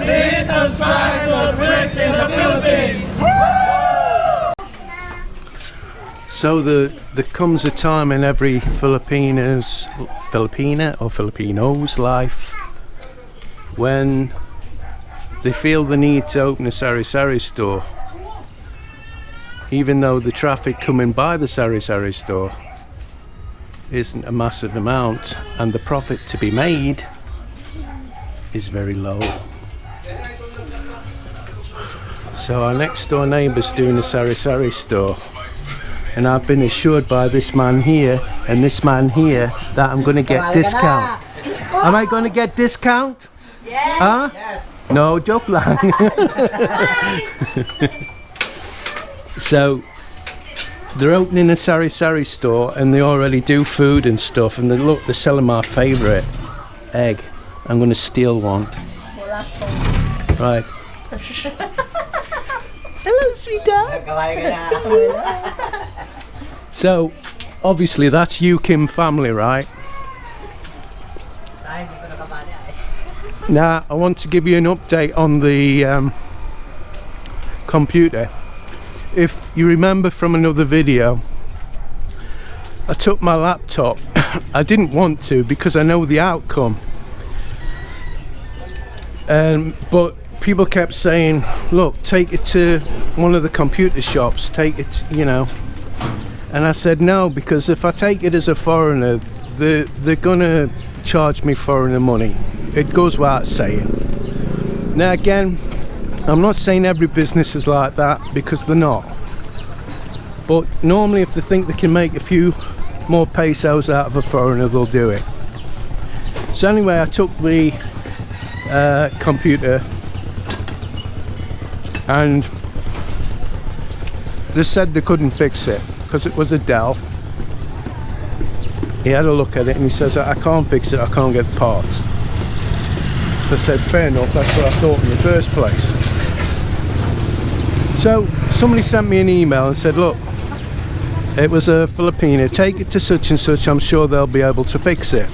Please subscribe to Brick in the Philippines. So there comes a time in every Filipino's life when they feel the need to open a Sari Sari store, even though the traffic coming by the Sari Sari store isn't a massive amount and the profit to be made is very low. So our next door neighbour's doing a Sari Sari store, and I've been assured by this man here and this man here that I'm going to get discount. Am I going to get discount? Yes. Huh? Yes. No, joke lang. So they're opening a Sari Sari store and they already do food and stuff, and they're selling my favourite egg. I'm going to steal one. Right. Hello, sweetheart. So obviously that's you, Kim family, right? Now I want to give you an update on the computer. If you remember from another video, I took my laptop. I didn't want to because I know the outcome, but people kept saying, look, take it to one of the computer shops, take it, you know. And I said no, because if I take it as a foreigner, they're gonna charge me foreigner money. It goes without saying. Now again, I'm not saying every business is like that, because they're not. But normally if they think they can make a few more pesos out of a foreigner, they'll do it. So anyway, I took the computer and they said they couldn't fix it because it was a Dell. He had a look at it and he says, I can't fix it, I can't get the parts. So I said, fair enough, that's what I thought in the first place. So somebody sent me an email and said, look, it was a Filipino, take it to such and such, I'm sure they'll be able to fix it.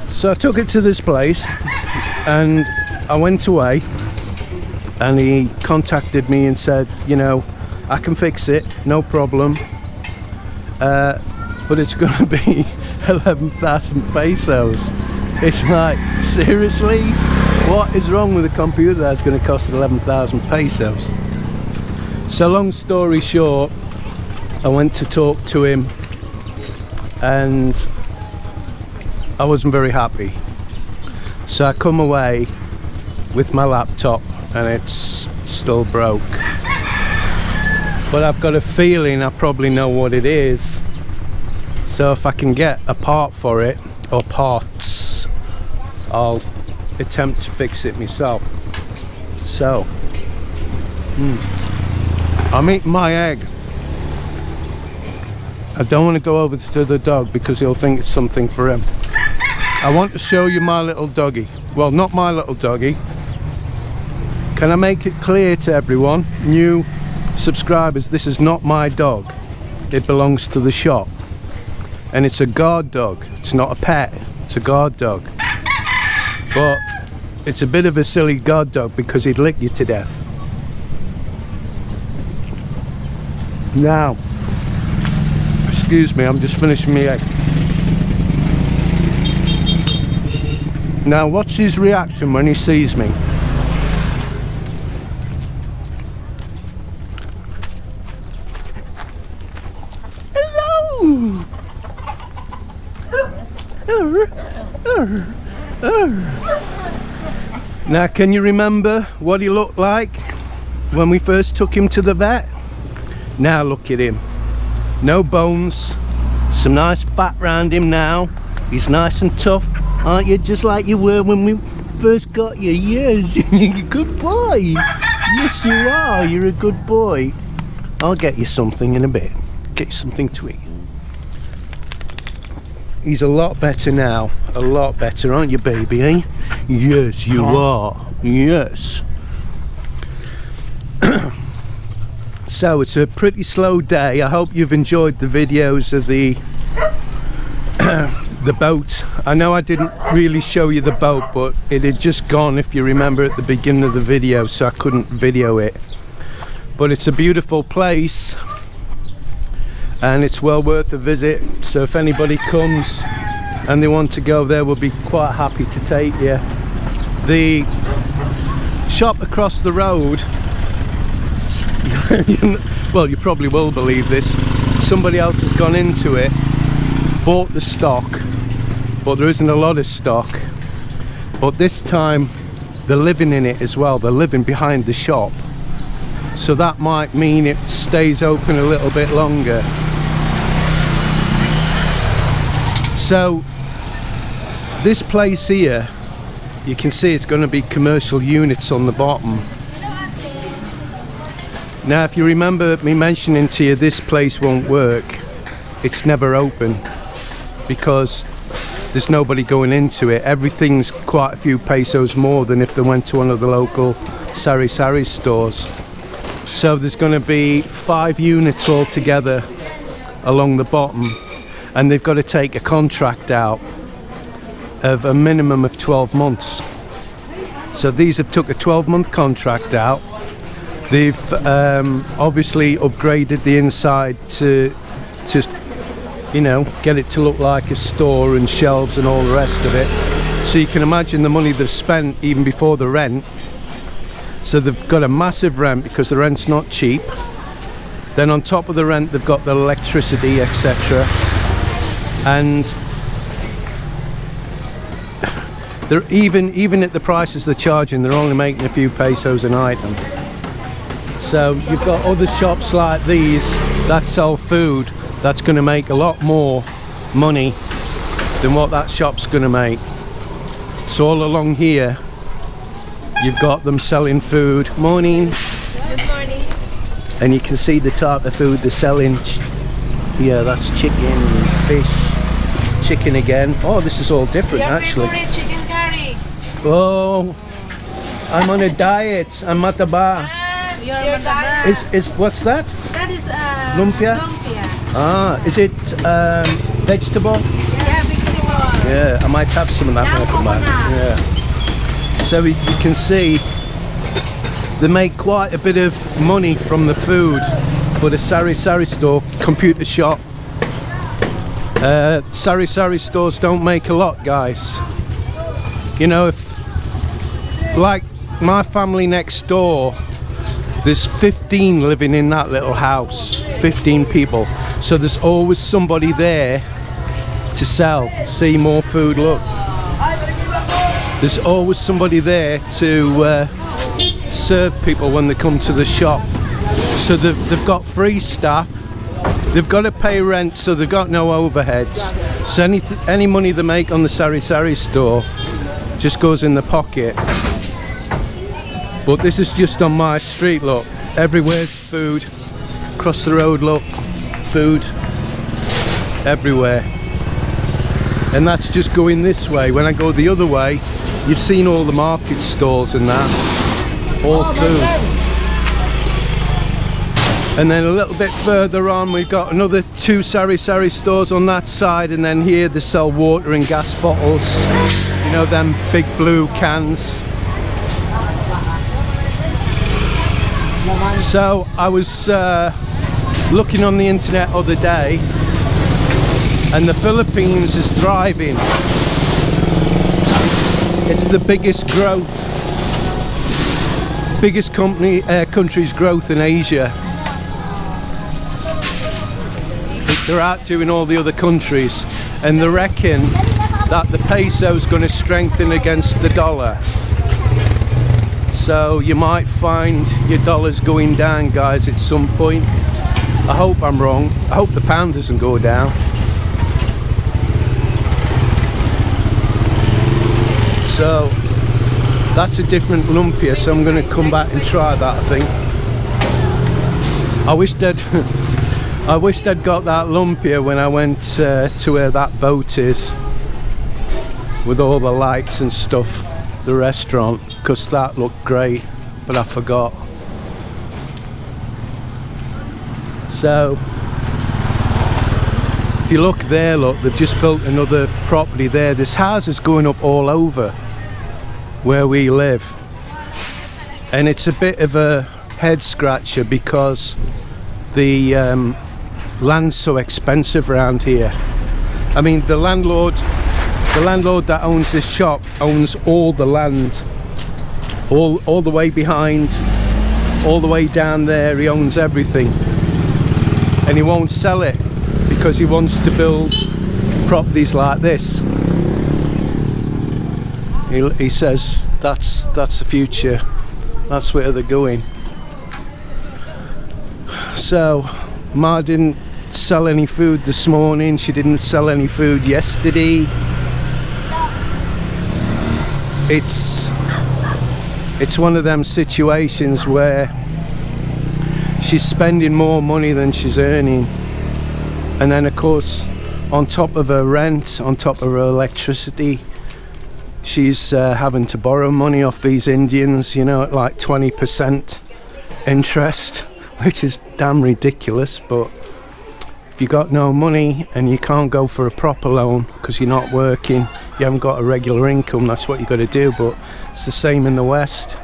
So I took it to this place and I went away, and he contacted me and said, you know, I can fix it, no problem, but it's going to be 11,000 pesos. It's like, seriously? What is wrong with a computer that's going to cost 11,000 pesos? So long story short, I went to talk to him and I wasn't very happy. So I come away with my laptop and it's still broke. But I've got a feeling I probably know what it is. So if I can get a part for it, or parts, I'll attempt to fix it myself. So, I'm eating my egg. I don't want to go over to the dog because he'll think it's something for him. I want to show you my little doggy. Well, not my little doggy. Can I make it clear to everyone, new subscribers, this is not my dog. It belongs to the shop. And it's a guard dog. It's not a pet. It's a guard dog. But it's a bit of a silly guard dog because he'd lick you to death. Now, excuse me, I'm just finishing my egg. Now, what's his reaction when he sees me? Hello! Now, can you remember what he looked like when we first took him to the vet? Now look at him. No bones, some nice fat round him now. He's nice and tough, aren't you? Just like you were when we first got you. Yes, you're a good boy. Yes, you are. You're a good boy. I'll get you something in a bit. Get you something to eat. He's a lot better now. A lot better, aren't you, baby, eh? Yes, you are. Yes. So it's a pretty slow day. I hope you've enjoyed the videos of the the boat. I know I didn't really show you the boat, but it had just gone, if you remember, at the beginning of the video, so I couldn't video it. But it's a beautiful place and it's well worth a visit, so if anybody comes and they want to go there, we'll be quite happy to take you. The shop across the road, well, you probably will believe this, somebody else has gone into it, bought the stock, but there isn't a lot of stock. But this time they're living in it as well, they're living behind the shop, so that might mean it stays open a little bit longer. So this place here, you can see it's going to be commercial units on the bottom. Now if you remember me mentioning to you this place won't work, it's never open because there's nobody going into it. Everything's quite a few pesos more than if they went to one of the local Sari stores. So there's going to be 5 units altogether along the bottom, and they've got to take a contract out of a minimum of 12 months. So these have took a 12-month contract out. They've obviously upgraded the inside to you know, get it to look like a store and shelves and all the rest of it. So you can imagine the money they've spent even before the rent. So they've got a massive rent because the rent's not cheap. Then on top of the rent they've got the electricity, etc. And they're even at the prices they're charging, they're only making a few pesos an item. So you've got other shops like these that sell food that's going to make a lot more money than what that shop's going to make. So all along here you've got them selling food. Morning. Good morning. And you can see the type of food they're selling. Yeah, that's chicken, fish, chicken again. Oh, this is all different actually. Favorite chicken curry. Oh, I'm on a diet. I'm mataba. Your diet. Is what's that? That is Lumpia? lumpia. Ah, is it vegetable? Yeah, vegetable. Yeah, I might have some of that when I come back. Yeah. So you can see they make quite a bit of money from the food, but a Sari store, computer shop, Sari stores don't make a lot, guys. You know, if like my family next door, there's 15 living in that little house, 15 people, so there's always somebody there to sell. See, more food, look. There's always somebody there to serve people when they come to the shop. So they've got free staff, they've got to pay rent, so they've got no overheads. So any money they make on the Sari store just goes in the pocket. But this is just on my street, look. Everywhere's food. Across the road, look. Food. Everywhere. And that's just going this way. When I go the other way, you've seen all the market stalls and that. All food. And then a little bit further on, we've got another 2 Sari stores on that side, and then here they sell water and gas bottles. You know, them big blue cans. So I was looking on the internet the other day, and the Philippines is thriving. It's the biggest growth, biggest country's growth in Asia. They're outdoing all the other countries, and they reckon that the peso is going to strengthen against the dollar. So you might find your dollars going down, guys, at some point. I hope I'm wrong. I hope the pound doesn't go down. So that's a different lumpia, so I'm going to come back and try that, I think. I wish they'd got that lumpia when I went to where that boat is, with all the lights and stuff, the restaurant, because that looked great, but I forgot. So if you look there, look, they've just built another property there. This house is going up all over where we live, and it's a bit of a head scratcher because the land's so expensive around here. I mean, the landlord that owns this shop owns all the land, all the way behind, all the way down there. He owns everything, and he won't sell it because he wants to build properties like this. He says that's the future, that's where they're going. So Ma didn't sell any food this morning, she didn't sell any food yesterday. It's one of them situations where she's spending more money than she's earning, and then of course on top of her rent, on top of her electricity, she's having to borrow money off these Indians, you know, at like 20% interest, which is damn ridiculous. But if you got no money and you can't go for a proper loan because you're not working, you haven't got a regular income, that's what you got to do. But it's the same in the West.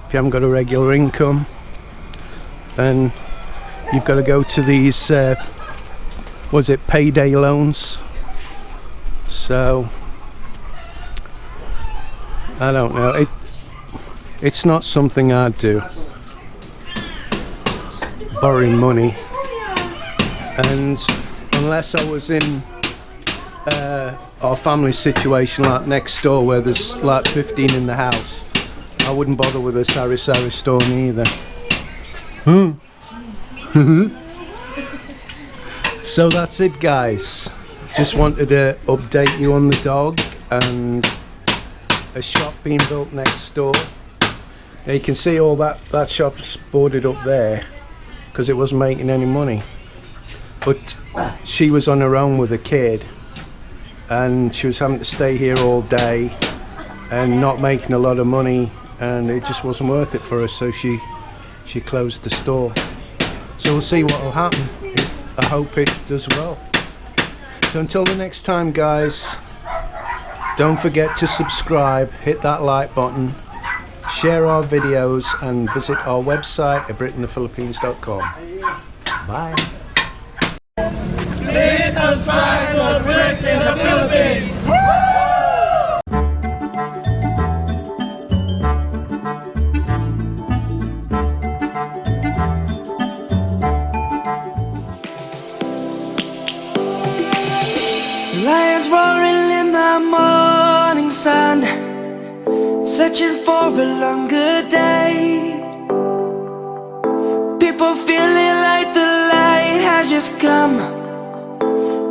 If you haven't got a regular income, then you've got to go to these payday loans. So I don't know, it's not something I'd do, borrowing money, and unless I was in our family situation like next door where there's like 15 in the house, I wouldn't bother with a Sari stone either. So that's it, guys. Just wanted to update you on the dog and a shop being built next door. Now you can see all that shop's boarded up there because it wasn't making any money, but she was on her own with a kid and she was having to stay here all day and not making a lot of money, and it just wasn't worth it for her, so she closed the store. So we'll see what will happen. I hope it does well. So until the next time, guys, don't forget to subscribe, hit that like button, share our videos, and visit our website at BritInThePhilippines.com. Bye. Please subscribe to Brit in the Philippines. Lions roaring in the morning sun, searching for a longer day. People feeling like the light has just come.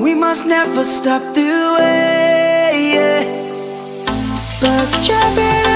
We must never stop the way. Birds chirping